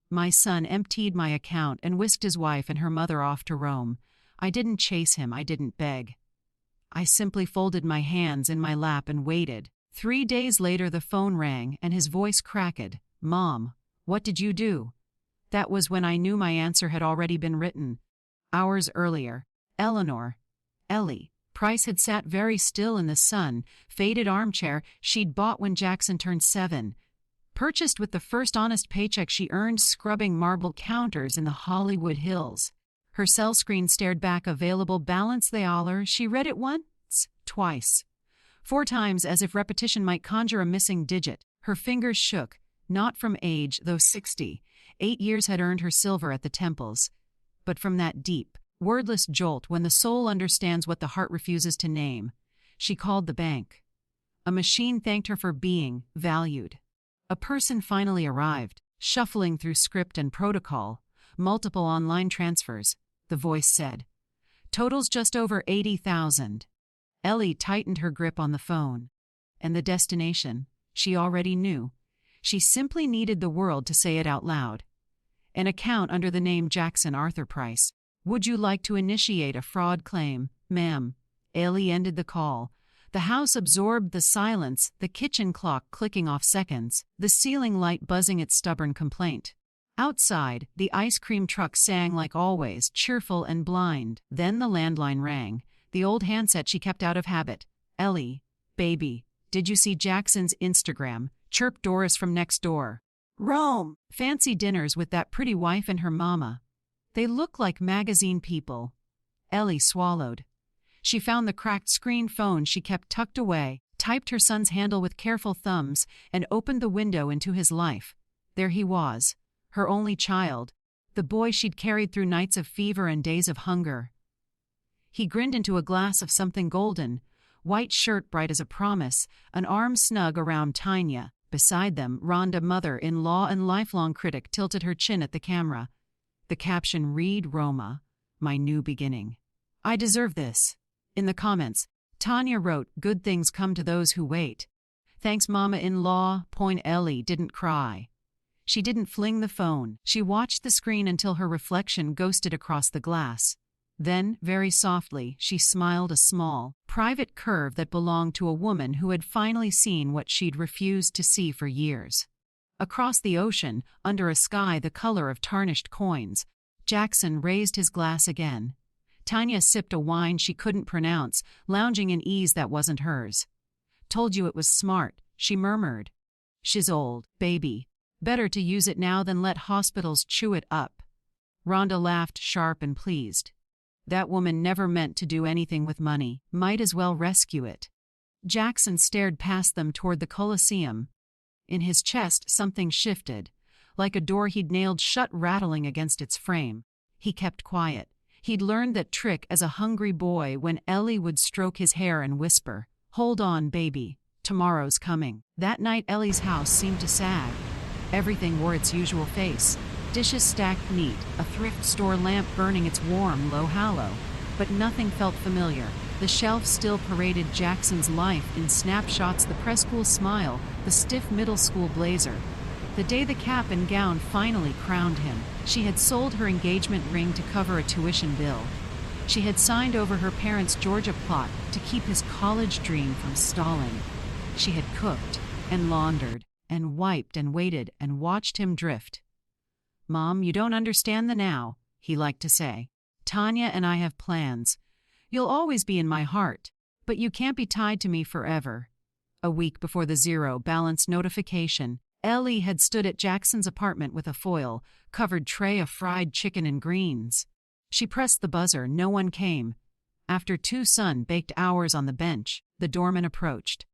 My son emptied my account and whisked his wife and her mother off to Rome. I didn't chase him, I didn't beg. I simply folded my hands in my lap and waited. 3 days later the phone rang and his voice cracked. Mom, what did you do? That was when I knew my answer had already been written. Hours earlier, Ellie Price had sat very still in the sun, faded armchair she'd bought when Jackson turned 7. Purchased with the first honest paycheck she earned scrubbing marble counters in the Hollywood Hills. Her cell screen stared back available balance the hour. She read it once, twice, 4 times as if repetition might conjure a missing digit. Her fingers shook, not from age, though 60. 8 years had earned her silver at the temples. But from that deep, wordless jolt when the soul understands what the heart refuses to name. She called the bank. A machine thanked her for being valued. A person finally arrived, shuffling through script and protocol, multiple online transfers. The voice said, "Total's just over 80,000. Ellie tightened her grip on the phone. And the destination, she already knew. She simply needed the world to say it out loud. An account under the name Jackson Arthur Price. Would you like to initiate a fraud claim, ma'am?" Ellie ended the call. The house absorbed the silence, the kitchen clock clicking off seconds, the ceiling light buzzing its stubborn complaint. Outside, the ice cream truck sang like always, cheerful and blind. Then the landline rang, the old handset she kept out of habit. "Ellie, baby, did you see Jackson's Instagram?" chirped Doris from next door. "Rome, fancy dinners with that pretty wife and her mama. They look like magazine people." Ellie swallowed. She found the cracked screen phone she kept tucked away, typed her son's handle with careful thumbs, and opened the window into his life. There he was, her only child, the boy she'd carried through nights of fever and days of hunger. He grinned into a glass of something golden, white shirt bright as a promise, an arm snug around Tanya. Beside them, Rhonda, mother-in-law and lifelong critic, tilted her chin at the camera. The caption read, "Roma, my new beginning. I deserve this." In the comments, Tanya wrote, "Good things come to those who wait. Thanks, mama-in-law." Ellie didn't cry. She didn't fling the phone. She watched the screen until her reflection ghosted across the glass. Then, very softly, she smiled a small, private curve that belonged to a woman who had finally seen what she'd refused to see for years. Across the ocean, under a sky the color of tarnished coins, Jackson raised his glass again. Tanya sipped a wine she couldn't pronounce, lounging in ease that wasn't hers. "Told you it was smart," she murmured. "She's old, baby. Better to use it now than let hospitals chew it up." Rhonda laughed, sharp and pleased. "That woman never meant to do anything with money. Might as well rescue it." Jackson stared past them toward the Colosseum. In his chest something shifted, like a door he'd nailed shut rattling against its frame. He kept quiet. He'd learned that trick as a hungry boy when Ellie would stroke his hair and whisper, "Hold on, baby. Tomorrow's coming." That night Ellie's house seemed to sag. Everything wore its usual face. Dishes stacked neat, a thrift store lamp burning its warm, low halo. But nothing felt familiar. The shelf still paraded Jackson's life in snapshots, the preschool smile, the stiff middle school blazer. The day the cap and gown finally crowned him, she had sold her engagement ring to cover a tuition bill. She had signed over her parents' Georgia plot to keep his college dream from stalling. She had cooked and laundered and wiped and waited and watched him drift. "Mom, you don't understand the now," he liked to say. "Tanya and I have plans. You'll always be in my heart, but you can't be tied to me forever." A week before the zero balance notification, Ellie had stood at Jackson's apartment with a foil-covered tray of fried chicken and greens. She pressed the buzzer. No one came. After 2 sun-baked hours on the bench, the doorman approached.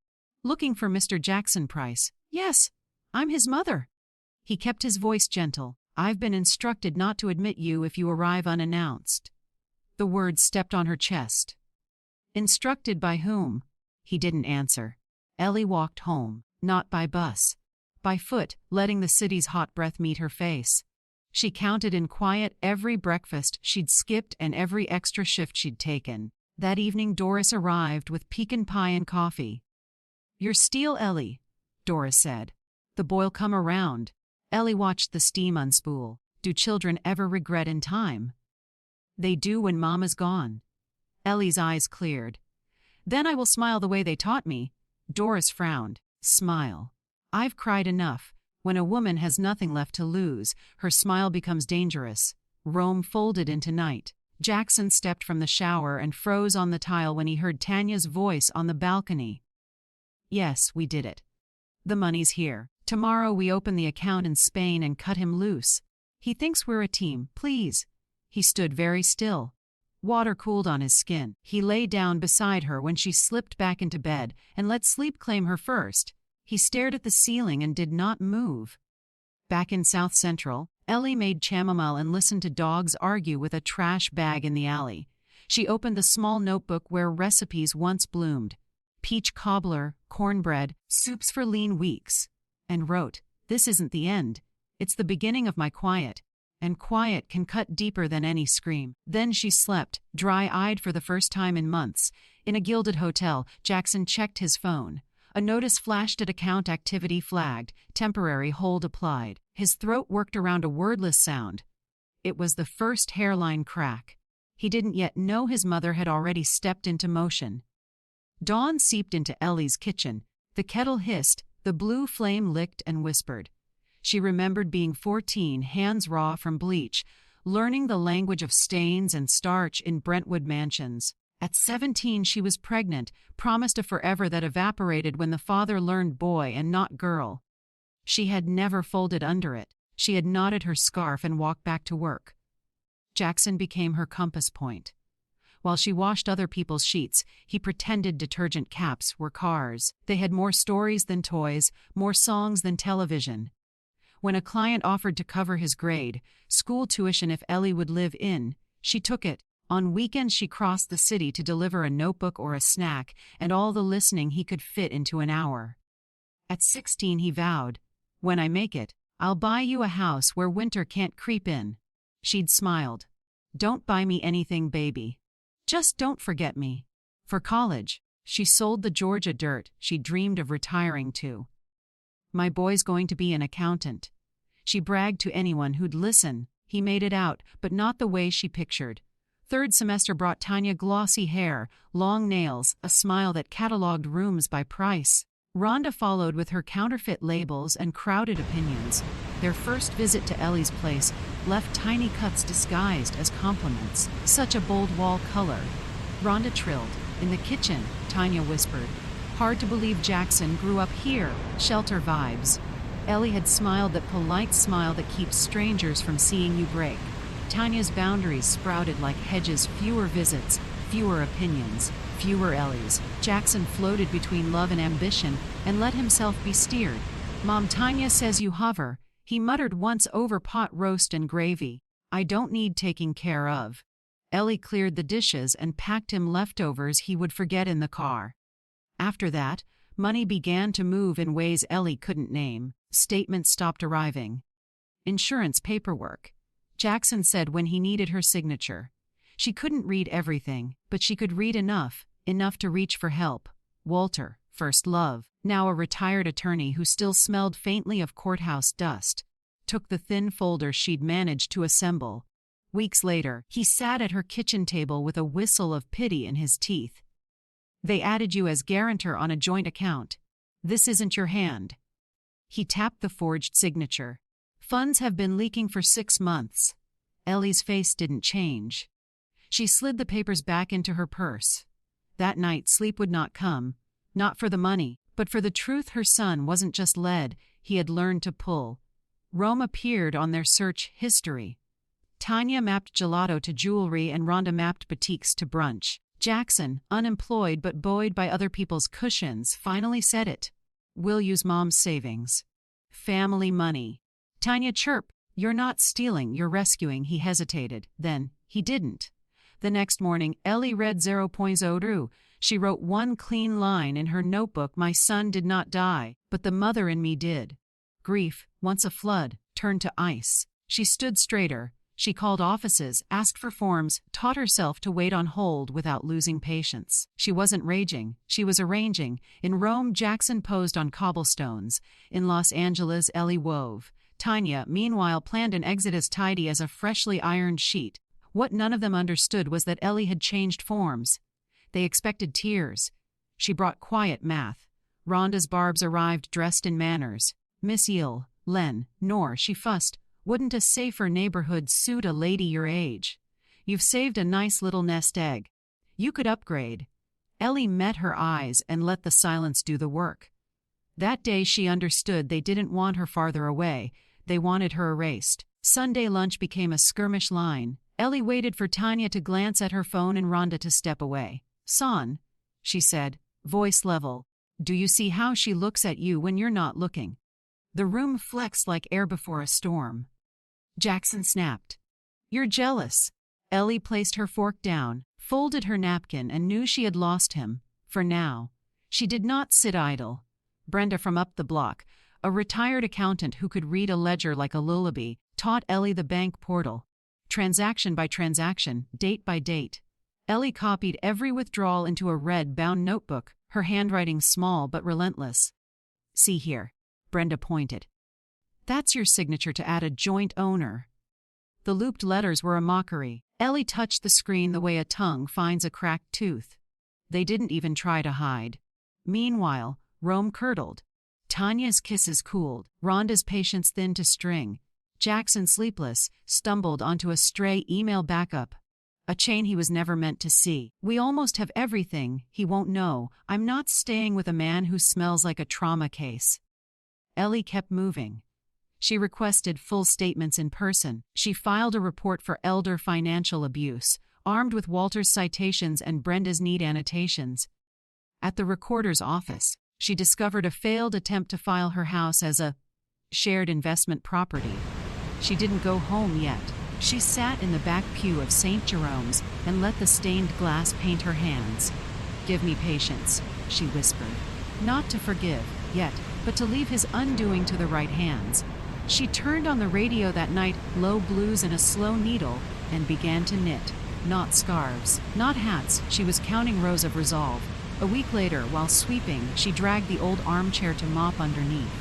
"Looking for Mr. Jackson Price?" "Yes, I'm his mother." He kept his voice gentle. "I've been instructed not to admit you if you arrive unannounced." The words stepped on her chest. "Instructed by whom?" He didn't answer. Ellie walked home, not by bus. By foot, letting the city's hot breath meet her face. She counted in quiet every breakfast she'd skipped and every extra shift she'd taken. That evening Doris arrived with pecan pie and coffee. "You're steel, Ellie," Doris said. "The boy'll come around." Ellie watched the steam unspool. Do children ever regret in time? They do when Mama's gone. Ellie's eyes cleared. Then I will smile the way they taught me. Doris frowned. Smile. I've cried enough. When a woman has nothing left to lose, her smile becomes dangerous. Rome folded into night. Jackson stepped from the shower and froze on the tile when he heard Tanya's voice on the balcony. Yes, we did it. The money's here. Tomorrow we open the account in Spain and cut him loose. He thinks we're a team, please. He stood very still. Water cooled on his skin. He lay down beside her when she slipped back into bed and let sleep claim her first. He stared at the ceiling and did not move. Back in South Central, Ellie made chamomile and listened to dogs argue with a trash bag in the alley. She opened the small notebook where recipes once bloomed. Peach cobbler, cornbread, soups for lean weeks. And wrote, "This isn't the end. It's the beginning of my quiet. And quiet can cut deeper than any scream." Then she slept, dry-eyed for the first time in months. In a gilded hotel, Jackson checked his phone. A notice flashed at account activity flagged, temporary hold applied. His throat worked around a wordless sound. It was the first hairline crack. He didn't yet know his mother had already stepped into motion. Dawn seeped into Ellie's kitchen. The kettle hissed, the blue flame licked and whispered. She remembered being 14, hands raw from bleach, learning the language of stains and starch in Brentwood mansions. At 17, she was pregnant, promised a forever that evaporated when the father learned boy and not girl. She had never folded under it. She had knotted her scarf and walked back to work. Jackson became her compass point. While she washed other people's sheets, he pretended detergent caps were cars. They had more stories than toys, more songs than television. When a client offered to cover his grade, school tuition if Ellie would live in, she took it. On weekends she crossed the city to deliver a notebook or a snack, and all the listening he could fit into an hour. At 16 he vowed, "When I make it, I'll buy you a house where winter can't creep in." She'd smiled. "Don't buy me anything, baby. Just don't forget me." For college, she sold the Georgia dirt she dreamed of retiring to. "My boy's going to be an accountant." She bragged to anyone who'd listen. He made it out, but not the way she pictured. Third semester brought Tanya glossy hair, long nails, a smile that cataloged rooms by price. Rhonda followed with her counterfeit labels and crowded opinions. Their first visit to Ellie's place left tiny cuts disguised as compliments. "Such a bold wall color." Rhonda trilled. "In the kitchen," Tanya whispered. "Hard to believe Jackson grew up here." Shelter vibes. Ellie had smiled that polite smile that keeps strangers from seeing you break. Tanya's boundaries sprouted like hedges. Fewer visits, fewer opinions, fewer Ellies. Jackson floated between love and ambition and let himself be steered. "Mom, Tanya says you hover," he muttered once over pot roast and gravy. "I don't need taking care of." Ellie cleared the dishes and packed him leftovers he would forget in the car. After that, money began to move in ways Ellie couldn't name. Statements stopped arriving. Insurance paperwork. Jackson said when he needed her signature. She couldn't read everything, but she could read enough to reach for help. Walter, first love, now a retired attorney who still smelled faintly of courthouse dust, took the thin folder she'd managed to assemble. Weeks later, he sat at her kitchen table with a whistle of pity in his teeth. "They added you as guarantor on a joint account. This isn't your hand." He tapped the forged signature. "Funds have been leaking for 6 months." Ellie's face didn't change. She slid the papers back into her purse. That night, sleep would not come, not for the money, but for the truth her son wasn't just lead, he had learned to pull. Rome appeared on their search history. Tanya mapped gelato to jewelry and Rhonda mapped boutiques to brunch. Jackson, unemployed but buoyed by other people's cushions, finally said it. "We'll use Mom's savings. Family money." Tanya chirped. "You're not stealing, you're rescuing." He hesitated. Then, he didn't. The next morning, Ellie read 0.02. She wrote one clean line in her notebook. "My son did not die, but the mother in me did." Grief, once a flood, turned to ice. She stood straighter. She called offices, asked for forms, taught herself to wait on hold without losing patience. She wasn't raging, she was arranging. In Rome, Jackson posed on cobblestones. In Los Angeles, Ellie wove. Tanya, meanwhile, planned an exit as tidy as a freshly ironed sheet. What none of them understood was that Ellie had changed forms. They expected tears. She brought quiet math. Rhonda's Barbs arrived dressed in manners. Miss Yule, Len, Nor, she fussed. Wouldn't a safer neighborhood suit a lady your age? You've saved a nice little nest egg. You could upgrade. Ellie met her eyes and let the silence do the work. That day she understood they didn't want her farther away. They wanted her erased. Sunday lunch became a skirmish line. Ellie waited for Tanya to glance at her phone and Rhonda to step away. "Son," she said, voice level, "do you see how she looks at you when you're not looking?" The room flexed like air before a storm. Jackson snapped. "You're jealous." Ellie placed her fork down, folded her napkin, and knew she had lost him. For now. She did not sit idle. Brenda from up the block, a retired accountant who could read a ledger like a lullaby, taught Ellie the bank portal. Transaction by transaction, date by date. Ellie copied every withdrawal into a red-bound notebook, her handwriting small but relentless. "See here," Brenda pointed. "That's your signature to add a joint owner." The looped letters were a mockery. Ellie touched the screen the way a tongue finds a cracked tooth. They didn't even try to hide. Meanwhile, Rome curdled. Tanya's kisses cooled, Rhonda's patience thin to string. Jackson, sleepless, stumbled onto a stray email backup. A chain he was never meant to see. "We almost have everything. He won't know. I'm not staying with a man who smells like a trauma case." Ellie kept moving. She requested full statements in person. She filed a report for elder financial abuse, armed with Walter's citations and Brenda's neat annotations. At the recorder's office, she discovered a failed attempt to file her house as a shared investment property. She didn't go home yet. She sat in the back pew of St. Jerome's and let the stained glass paint her hands. "Give me patience," she whispered. Not to forgive, yet, but to leave his undoing to the right hands. She turned on the radio that night, low blues and a slow needle, and began to knit. Not scarves, not hats, she was counting rows of resolve. A week later, while sweeping, she dragged the old armchair to mop underneath.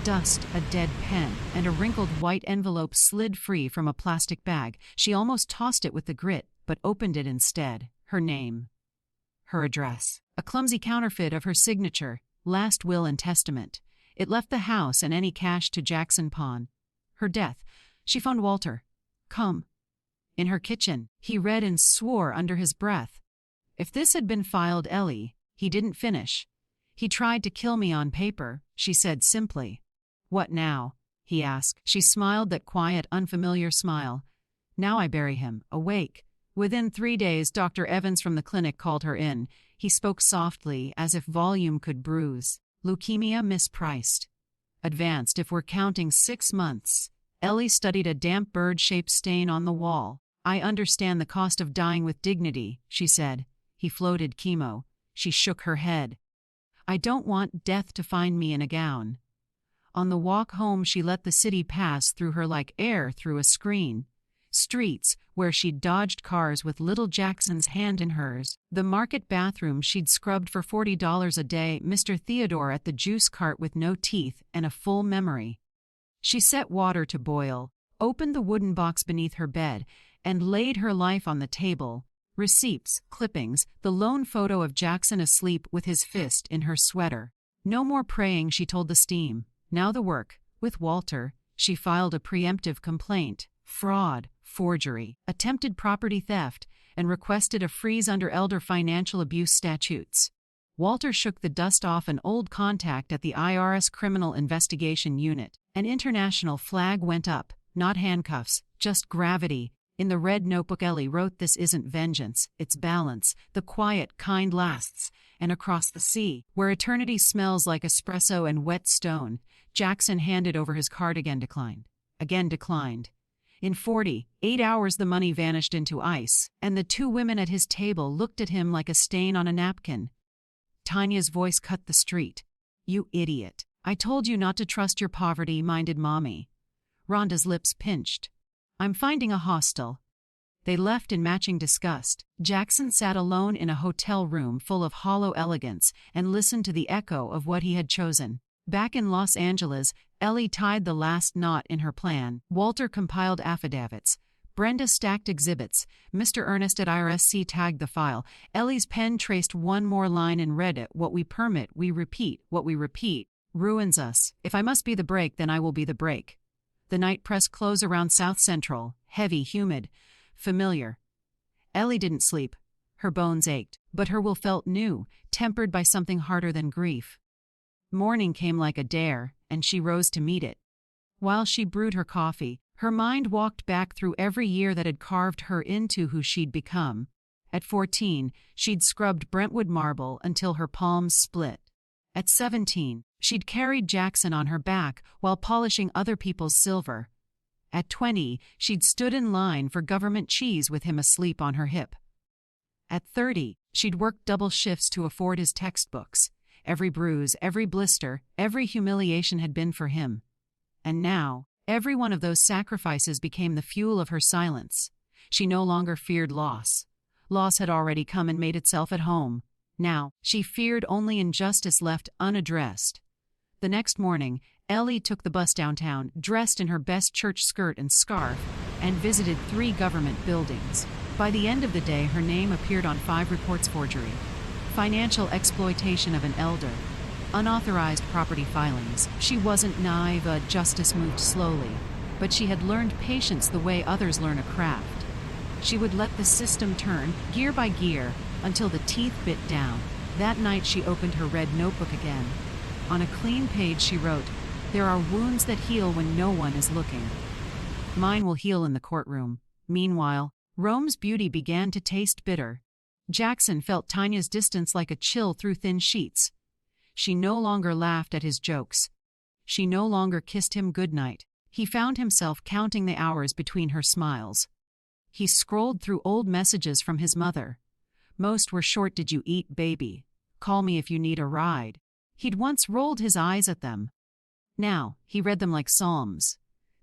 Dust, a dead pen, and a wrinkled white envelope slid free from a plastic bag. She almost tossed it with the grit, but opened it instead. Her name. Her address. A clumsy counterfeit of her signature, last will and testament. It left the house and any cash to Jackson pawn. Her death. She phoned Walter. "Come." In her kitchen, he read and swore under his breath. If this had been filed, Ellie, he didn't finish. "He tried to kill me on paper," she said simply. "What now?" he asked. She smiled that quiet, unfamiliar smile. "Now I bury him, awake." Within 3 days, Dr. Evans from the clinic called her in. He spoke softly, as if volume could bruise. "Leukemia mispriced. Advanced if we're counting 6 months." Ellie studied a damp bird-shaped stain on the wall. "I understand the cost of dying with dignity," she said. He floated chemo. She shook her head. "I don't want death to find me in a gown." On the walk home, she let the city pass through her like air through a screen. Streets, where she'd dodged cars with little Jackson's hand in hers. The market bathroom she'd scrubbed for $40 a day, Mr. Theodore at the juice cart with no teeth and a full memory. She set water to boil, opened the wooden box beneath her bed, and laid her life on the table. Receipts, clippings, the lone photo of Jackson asleep with his fist in her sweater. No more praying, she told the steam. Now the work. With Walter, she filed a preemptive complaint. Fraud, forgery, attempted property theft, and requested a freeze under elder financial abuse statutes. Walter shook the dust off an old contact at the IRS Criminal Investigation Unit. An international flag went up, not handcuffs, just gravity. In the red notebook, Ellie wrote, "This isn't vengeance, it's balance. The quiet, kind lasts." And across the sea, where eternity smells like espresso and wet stone, Jackson handed over his card. Again declined. Again declined. In 48 hours the money vanished into ice, and the 2 women at his table looked at him like a stain on a napkin. Tanya's voice cut the street. "You idiot. I told you not to trust your poverty-minded mommy." Rhonda's lips pinched. "I'm finding a hostel." They left in matching disgust. Jackson sat alone in a hotel room full of hollow elegance and listened to the echo of what he had chosen. Back in Los Angeles, Ellie tied the last knot in her plan. Walter compiled affidavits. Brenda stacked exhibits. Mr. Ernest at IRSC tagged the file. Ellie's pen traced one more line and read it. What we permit, we repeat. What we repeat ruins us. If I must be the brake, then I will be the brake. The night pressed close around South Central, heavy, humid, familiar. Ellie didn't sleep. Her bones ached, but her will felt new, tempered by something harder than grief. Morning came like a dare, and she rose to meet it. While she brewed her coffee, her mind walked back through every year that had carved her into who she'd become. At 14, she'd scrubbed Brentwood marble until her palms split. At 17, she'd carried Jackson on her back while polishing other people's silver. At 20, she'd stood in line for government cheese with him asleep on her hip. At 30, she'd worked double shifts to afford his textbooks. Every bruise, every blister, every humiliation had been for him. And now, every one of those sacrifices became the fuel of her silence. She no longer feared loss. Loss had already come and made itself at home. Now, she feared only injustice left unaddressed. The next morning, Ellie took the bus downtown, dressed in her best church skirt and scarf, and visited 3 government buildings. By the end of the day, her name appeared on 5 reports: forgery, financial exploitation of an elder, unauthorized property filings. She wasn't naive, justice moved slowly, but she had learned patience the way others learn a craft. She would let the system turn, gear by gear, until the teeth bit down. That night she opened her red notebook again. On a clean page she wrote, "There are wounds that heal when no one is looking. Mine will heal in the courtroom." Meanwhile, Rome's beauty began to taste bitter. Jackson felt Tanya's distance like a chill through thin sheets. She no longer laughed at his jokes. She no longer kissed him goodnight. He found himself counting the hours between her smiles. He scrolled through old messages from his mother. Most were short: "Did you eat, baby? Call me if you need a ride." He'd once rolled his eyes at them. Now, he read them like psalms.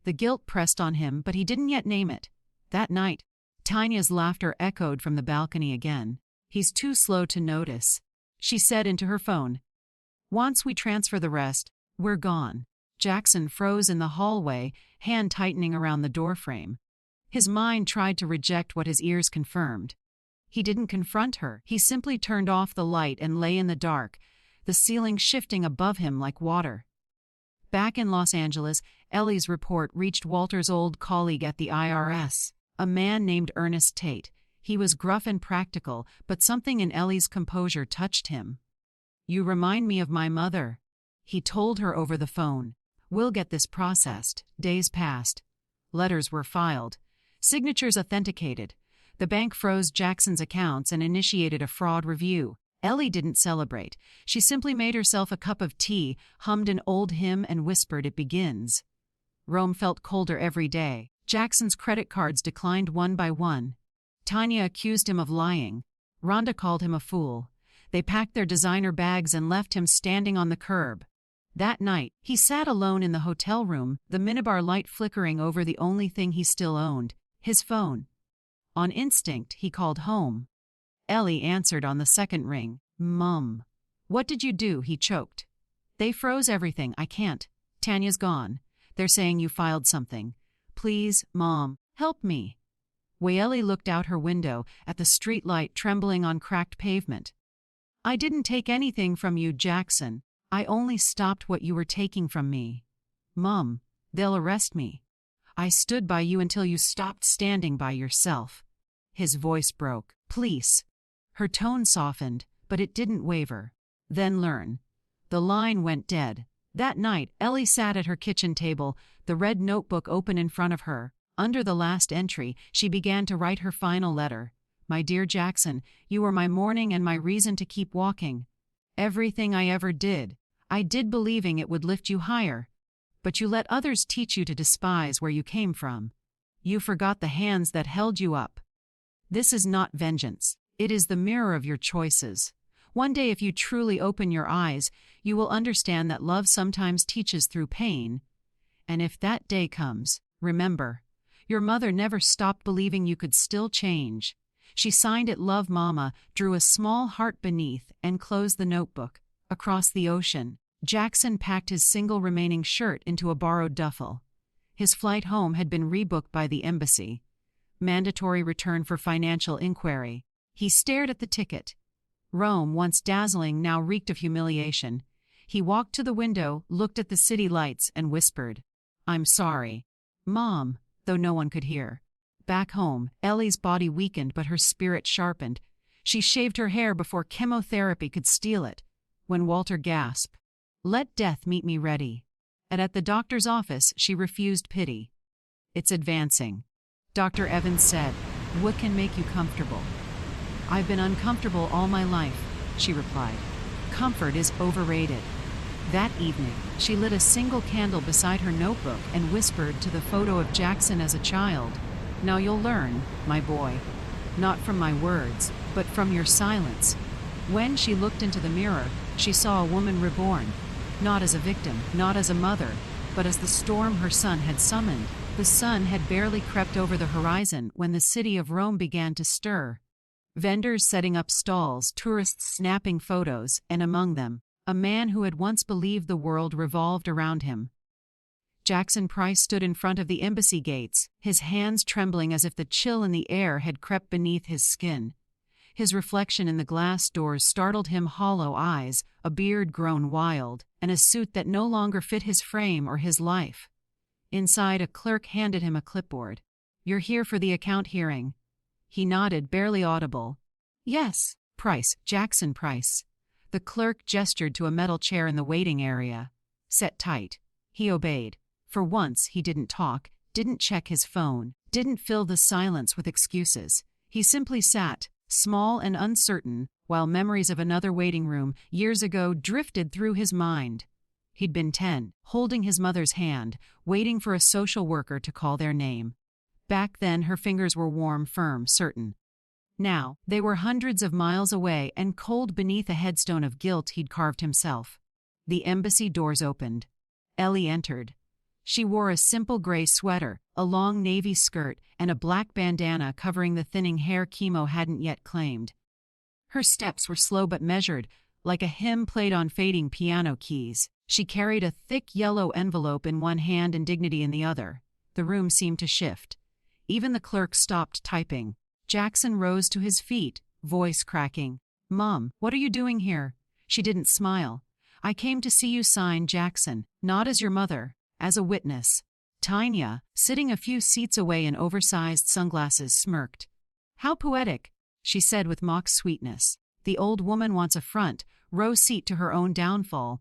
The guilt pressed on him, but he didn't yet name it. That night, Tanya's laughter echoed from the balcony again. "He's too slow to notice," she said into her phone. "Once we transfer the rest, we're gone." Jackson froze in the hallway, hand tightening around the doorframe. His mind tried to reject what his ears confirmed. He didn't confront her. He simply turned off the light and lay in the dark, the ceiling shifting above him like water. Back in Los Angeles, Ellie's report reached Walter's old colleague at the IRS, a man named Ernest Tate. He was gruff and practical, but something in Ellie's composure touched him. "You remind me of my mother," he told her over the phone. "We'll get this processed." Days passed. Letters were filed. Signatures authenticated. The bank froze Jackson's accounts and initiated a fraud review. Ellie didn't celebrate. She simply made herself a cup of tea, hummed an old hymn, and whispered, "It begins." Rome felt colder every day. Jackson's credit cards declined one by one. Tanya accused him of lying. Rhonda called him a fool. They packed their designer bags and left him standing on the curb. That night, he sat alone in the hotel room, the minibar light flickering over the only thing he still owned, his phone. On instinct, he called home. Ellie answered on the second ring. "Mum." "What did you do?" he choked. "They froze everything. I can't. Tanya's gone. They're saying you filed something. Please, Mom, help me." Ellie looked out her window at the street light trembling on cracked pavement. "I didn't take anything from you, Jackson. I only stopped what you were taking from me. Mum, they'll arrest me. I stood by you until you stopped standing by yourself." His voice broke. "Please." Her tone softened, but it didn't waver. "Then learn." The line went dead. That night, Ellie sat at her kitchen table, the red notebook open in front of her. Under the last entry, she began to write her final letter. "My dear Jackson, you were my morning and my reason to keep walking. Everything I ever did, I did believing it would lift you higher. But you let others teach you to despise where you came from. You forgot the hands that held you up. This is not vengeance. It is the mirror of your choices. One day, if you truly open your eyes, you will understand that love sometimes teaches through pain. And if that day comes, remember, your mother never stopped believing you could still change." She signed it "Love, Mama," drew a small heart beneath, and closed the notebook. Across the ocean, Jackson packed his single remaining shirt into a borrowed duffel. His flight home had been rebooked by the embassy. Mandatory return for financial inquiry. He stared at the ticket. Rome, once dazzling, now reeked of humiliation. He walked to the window, looked at the city lights, and whispered, "I'm sorry, Mom," though no one could hear. Back home, Ellie's body weakened but her spirit sharpened. She shaved her hair before chemotherapy could steal it. When Walter gasped, "Let death meet me ready." And at the doctor's office, she refused pity. "It's advancing," Dr. Evans said. "What can make you comfortable?" "I've been uncomfortable all my life," she replied. "Comfort is overrated." That evening, she lit a single candle beside her notebook and whispered to the photo of Jackson as a child, "Now you'll learn, my boy. Not from my words, but from your silence." When she looked into the mirror, she saw a woman reborn, not as a victim, not as a mother, but as the storm her son had summoned. The sun had barely crept over the horizon when the city of Rome began to stir. Vendors setting up stalls, tourists snapping photos, and among them, a man who had once believed the world revolved around him. Jackson Price stood in front of the embassy gates, his hands trembling as if the chill in the air had crept beneath his skin. His reflection in the glass doors startled him. Hollow eyes, a beard grown wild, and a suit that no longer fit his frame or his life. Inside, a clerk handed him a clipboard. "You're here for the account hearing." He nodded, barely audible. "Yes, Price, Jackson Price." The clerk gestured to a metal chair in the waiting area. "Set tight." He obeyed. For once, he didn't talk, didn't check his phone, didn't fill the silence with excuses. He simply sat, small and uncertain, while memories of another waiting room, years ago, drifted through his mind. He'd been 10, holding his mother's hand, waiting for a social worker to call their name. Back then, her fingers were warm, firm, certain. Now, they were hundreds of miles away and cold beneath a headstone of guilt he'd carved himself. The embassy doors opened. Ellie entered. She wore a simple gray sweater, a long navy skirt, and a black bandana covering the thinning hair chemo hadn't yet claimed. Her steps were slow but measured, like a hymn played on fading piano keys. She carried a thick yellow envelope in one hand and dignity in the other. The room seemed to shift. Even the clerk stopped typing. Jackson rose to his feet, voice cracking. "Mom, what are you doing here?" She didn't smile. "I came to see you sign, Jackson, not as your mother, as a witness." Tanya, sitting a few seats away in oversized sunglasses, smirked. "How poetic," she said with mock sweetness. The old woman wants a front row seat to her own downfall.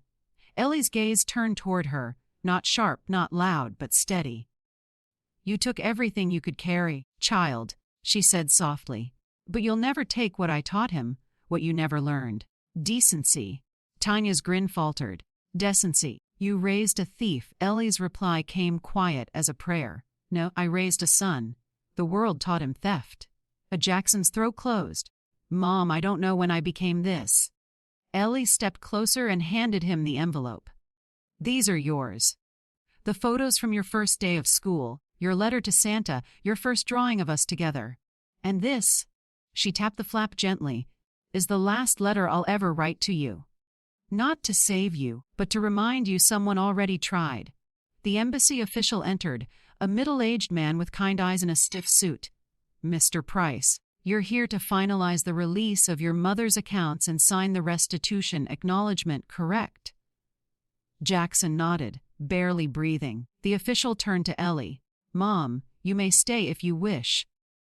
Ellie's gaze turned toward her, not sharp, not loud, but steady. "You took everything you could carry, child," she said softly. "But you'll never take what I taught him, what you never learned. Decency." Tanya's grin faltered. "Decency. You raised a thief." Ellie's reply came quiet as a prayer. "No, I raised a son. The world taught him theft." Jackson's throat closed. "Mom, I don't know when I became this." Ellie stepped closer and handed him the envelope. "These are yours. The photos from your first day of school, your letter to Santa, your first drawing of us together. And this," she tapped the flap gently, "is the last letter I'll ever write to you. Not to save you, but to remind you someone already tried." The embassy official entered, a middle-aged man with kind eyes in a stiff suit. "Mr. Price, you're here to finalize the release of your mother's accounts and sign the restitution acknowledgement, correct?" Jackson nodded, barely breathing. The official turned to Ellie. "Mom, you may stay if you wish."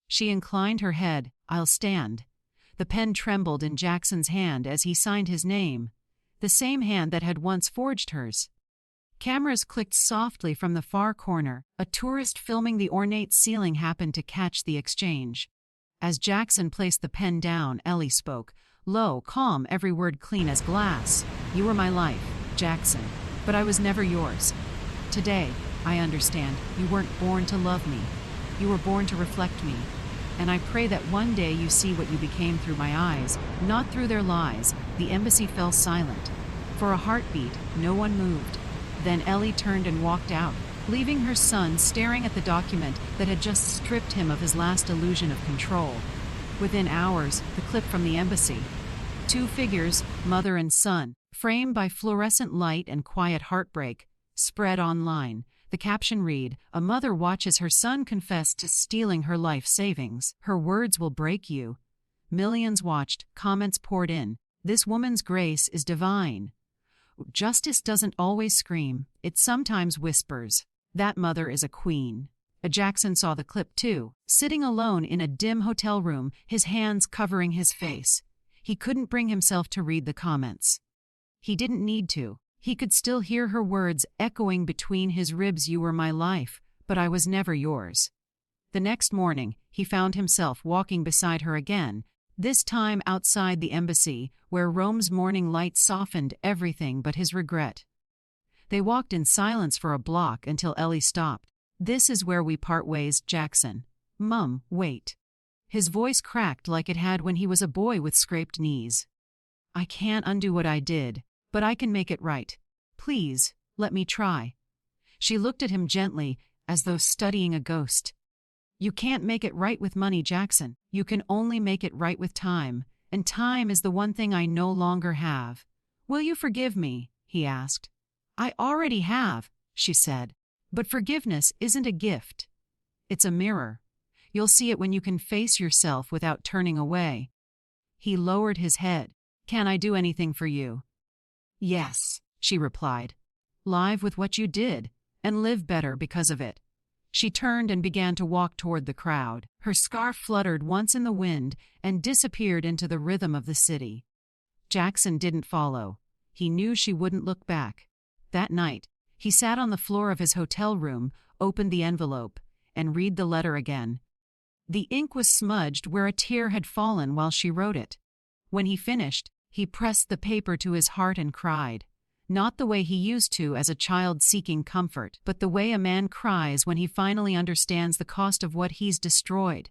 She inclined her head. "I'll stand." The pen trembled in Jackson's hand as he signed his name, the same hand that had once forged hers. Cameras clicked softly from the far corner. A tourist filming the ornate ceiling happened to catch the exchange. As Jackson placed the pen down, Ellie spoke, low, calm, every word clean as glass. "You were my life, Jackson, but I was never yours. Today, I understand, you weren't born to love me. You were born to reflect me. And I pray that one day you see what you became through my eyes, not through their lies." The embassy fell silent. For a heartbeat, no one moved. Then Ellie turned and walked out, leaving her son staring at the document that had just stripped him of his last illusion of control. Within hours, the clip from the embassy. Two figures, mother and son, framed by fluorescent light and quiet heartbreak, spread online. The caption read, "A mother watches her son confess to stealing her life savings. Her words will break you." Millions watched, comments poured in. "This woman's grace is divine." Justice doesn't always scream, it sometimes whispers. That mother is a queen. Jackson saw the clip too, sitting alone in a dim hotel room, his hands covering his face. He couldn't bring himself to read the comments. He didn't need to. He could still hear her words echoing between his ribs. "You were my life, but I was never yours." The next morning, he found himself walking beside her again, this time outside the embassy, where Rome's morning light softened everything but his regret. They walked in silence for a block until Ellie stopped. "This is where we part ways, Jackson." "Mum, wait." His voice cracked like it had when he was a boy with scraped knees. "I can't undo what I did, but I can make it right. Please, let me try." She looked at him gently, as though studying a ghost. "You can't make it right with money, Jackson. You can only make it right with time, and time is the one thing I no longer have." "Will you forgive me?" he asked. "I already have," she said. "But forgiveness isn't a gift. It's a mirror. You'll see it when you can face yourself without turning away." He lowered his head. "Can I do anything for you?" "Yes," she replied. "Live with what you did, and live better because of it." She turned and began to walk toward the crowd. Her scarf fluttered once in the wind and disappeared into the rhythm of the city. Jackson didn't follow. He knew she wouldn't look back. That night, he sat on the floor of his hotel room, opened the envelope, and read the letter again. The ink was smudged where a tear had fallen while she wrote it. When he finished, he pressed the paper to his heart and cried. Not the way he used to as a child seeking comfort, but the way a man cries when he finally understands the cost of what he's destroyed.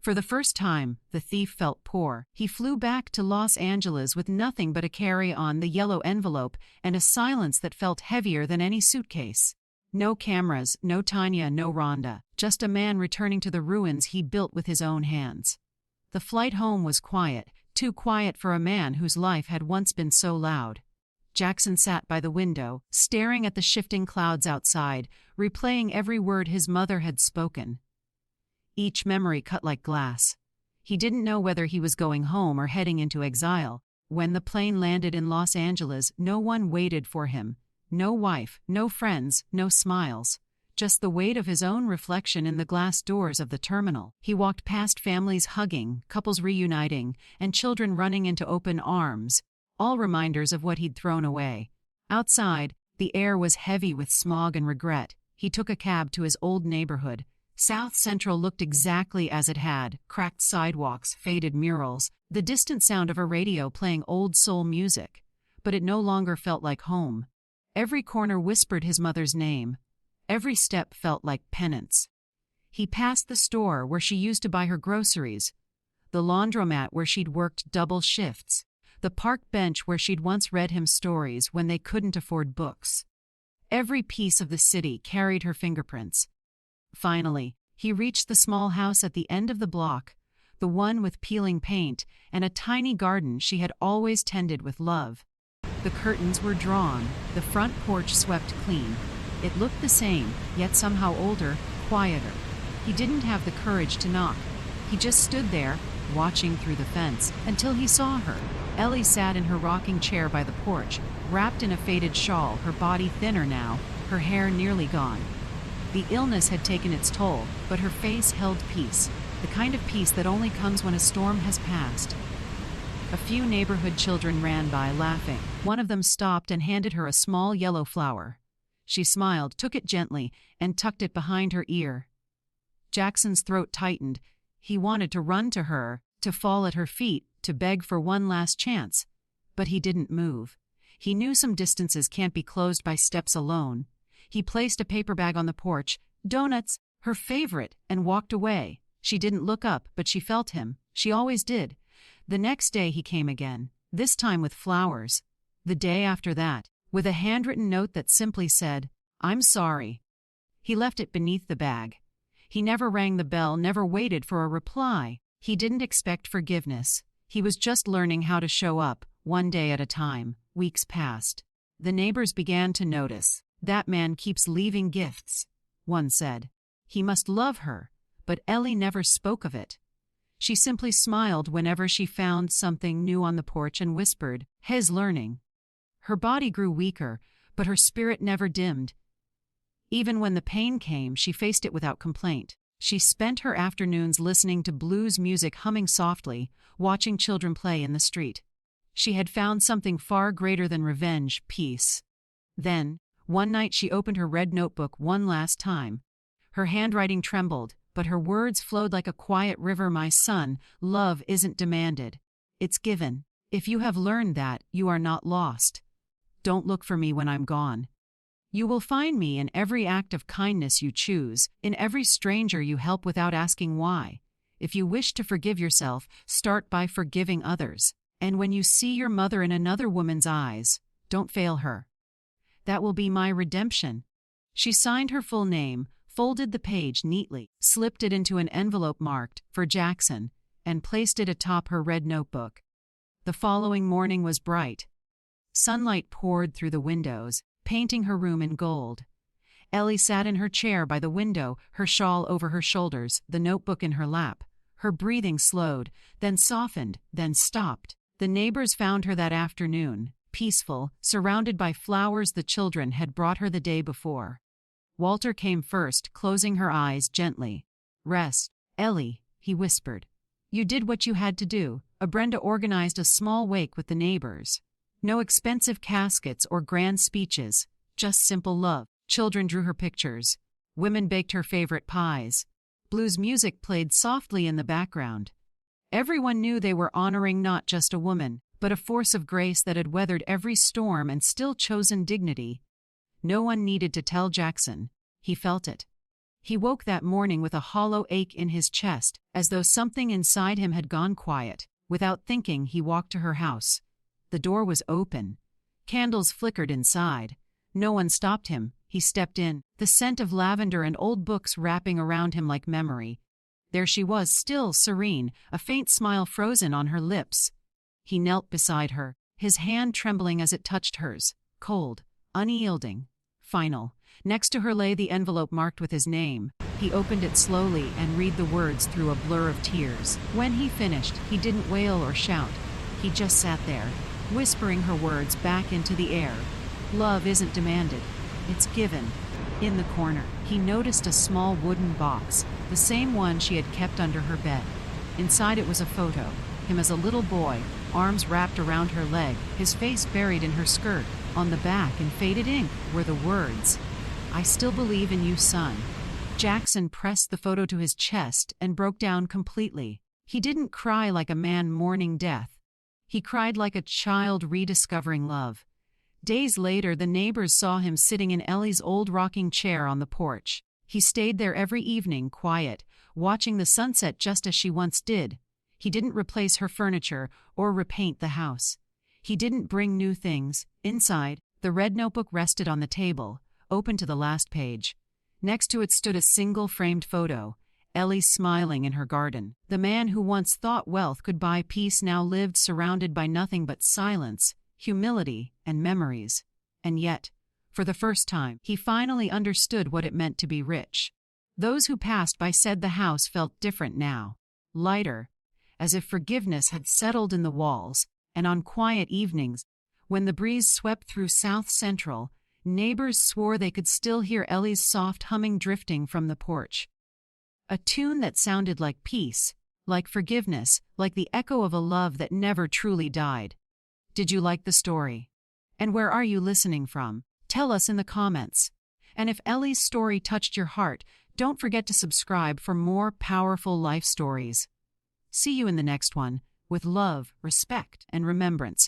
For the first time, the thief felt poor. He flew back to Los Angeles with nothing but a carry-on, the yellow envelope, and a silence that felt heavier than any suitcase. No cameras, no Tanya, no Rhonda, just a man returning to the ruins he built with his own hands. The flight home was quiet, too quiet for a man whose life had once been so loud. Jackson sat by the window, staring at the shifting clouds outside, replaying every word his mother had spoken. Each memory cut like glass. He didn't know whether he was going home or heading into exile. When the plane landed in Los Angeles, no one waited for him. No wife, no friends, no smiles. Just the weight of his own reflection in the glass doors of the terminal. He walked past families hugging, couples reuniting, and children running into open arms, all reminders of what he'd thrown away. Outside, the air was heavy with smog and regret. He took a cab to his old neighborhood. South Central looked exactly as it had, cracked sidewalks, faded murals, the distant sound of a radio playing old soul music. But it no longer felt like home. Every corner whispered his mother's name. Every step felt like penance. He passed the store where she used to buy her groceries, the laundromat where she'd worked double shifts, the park bench where she'd once read him stories when they couldn't afford books. Every piece of the city carried her fingerprints. Finally, he reached the small house at the end of the block, the one with peeling paint and a tiny garden she had always tended with love. The curtains were drawn, the front porch swept clean. It looked the same, yet somehow older, quieter. He didn't have the courage to knock. He just stood there, watching through the fence, until he saw her. Ellie sat in her rocking chair by the porch, wrapped in a faded shawl, her body thinner now, her hair nearly gone. The illness had taken its toll, but her face held peace, the kind of peace that only comes when a storm has passed. A few neighborhood children ran by, laughing. One of them stopped and handed her a small yellow flower. She smiled, took it gently, and tucked it behind her ear. Jackson's throat tightened. He wanted to run to her, to fall at her feet, to beg for one last chance. But he didn't move. He knew some distances can't be closed by steps alone. He placed a paper bag on the porch, donuts, her favorite, and walked away. She didn't look up, but she felt him. She always did. The next day he came again, this time with flowers. The day after that, with a handwritten note that simply said, "I'm sorry." He left it beneath the bag. He never rang the bell, never waited for a reply. He didn't expect forgiveness. He was just learning how to show up, One day at a time, weeks passed. The neighbors began to notice. "That man keeps leaving gifts," one said. "He must love her," but Ellie never spoke of it. She simply smiled whenever she found something new on the porch and whispered, "He's learning." Her body grew weaker, but her spirit never dimmed. Even when the pain came, she faced it without complaint. She spent her afternoons listening to blues music humming softly, watching children play in the street. She had found something far greater than revenge, peace. Then, one night she opened her red notebook one last time. Her handwriting trembled, but her words flowed like a quiet river. "My son, love isn't demanded. It's given. If you have learned that, you are not lost. Don't look for me when I'm gone. You will find me in every act of kindness you choose, in every stranger you help without asking why. If you wish to forgive yourself, start by forgiving others. And when you see your mother in another woman's eyes, don't fail her. That will be my redemption." She signed her full name, folded the page neatly, slipped it into an envelope marked, "For Jackson," and placed it atop her red notebook. The following morning was bright. Sunlight poured through the windows, painting her room in gold. Ellie sat in her chair by the window, her shawl over her shoulders, the notebook in her lap. Her breathing slowed, then softened, then stopped. The neighbors found her that afternoon, peaceful, surrounded by flowers the children had brought her the day before. Walter came first, closing her eyes gently. "Rest, Ellie," he whispered. "You did what you had to do." Brenda organized a small wake with the neighbors. No expensive caskets or grand speeches, just simple love. Children drew her pictures. Women baked her favorite pies. Blues music played softly in the background. Everyone knew they were honoring not just a woman, but a force of grace that had weathered every storm and still chosen dignity. No one needed to tell Jackson. He felt it. He woke that morning with a hollow ache in his chest, as though something inside him had gone quiet. Without thinking, he walked to her house. The door was open. Candles flickered inside. No one stopped him. He stepped in, the scent of lavender and old books wrapping around him like memory. There she was, still serene, a faint smile frozen on her lips. He knelt beside her, his hand trembling as it touched hers, cold, unyielding, final. Next to her lay the envelope marked with his name. He opened it slowly and read the words through a blur of tears. When he finished, he didn't wail or shout. He just sat there, whispering her words back into the air. "Love isn't demanded. It's given." In the corner, he noticed a small wooden box, the same one she had kept under her bed. Inside it was a photo, him as a little boy, arms wrapped around her leg, his face buried in her skirt. On the back, in faded ink, were the words, "I still believe in you, son." Jackson pressed the photo to his chest and broke down completely. He didn't cry like a man mourning death. He cried like a child rediscovering love. Days later, the neighbors saw him sitting in Ellie's old rocking chair on the porch. He stayed there every evening, quiet, watching the sunset just as she once did. He didn't replace her furniture or repaint the house. He didn't bring new things. Inside, the red notebook rested on the table, open to the last page. Next to it stood a single framed photo, Ellie smiling in her garden. The man who once thought wealth could buy peace now lived surrounded by nothing but silence, humility, and memories. And yet, for the first time, he finally understood what it meant to be rich. Those who passed by said the house felt different now, lighter, as if forgiveness had settled in the walls. And on quiet evenings, when the breeze swept through South Central, neighbors swore they could still hear Ellie's soft humming drifting from the porch. A tune that sounded like peace, like forgiveness, like the echo of a love that never truly died. Did you like the story? And where are you listening from? Tell us in the comments. And if Ellie's story touched your heart, don't forget to subscribe for more powerful life stories. See you in the next one, with love, respect, and remembrance.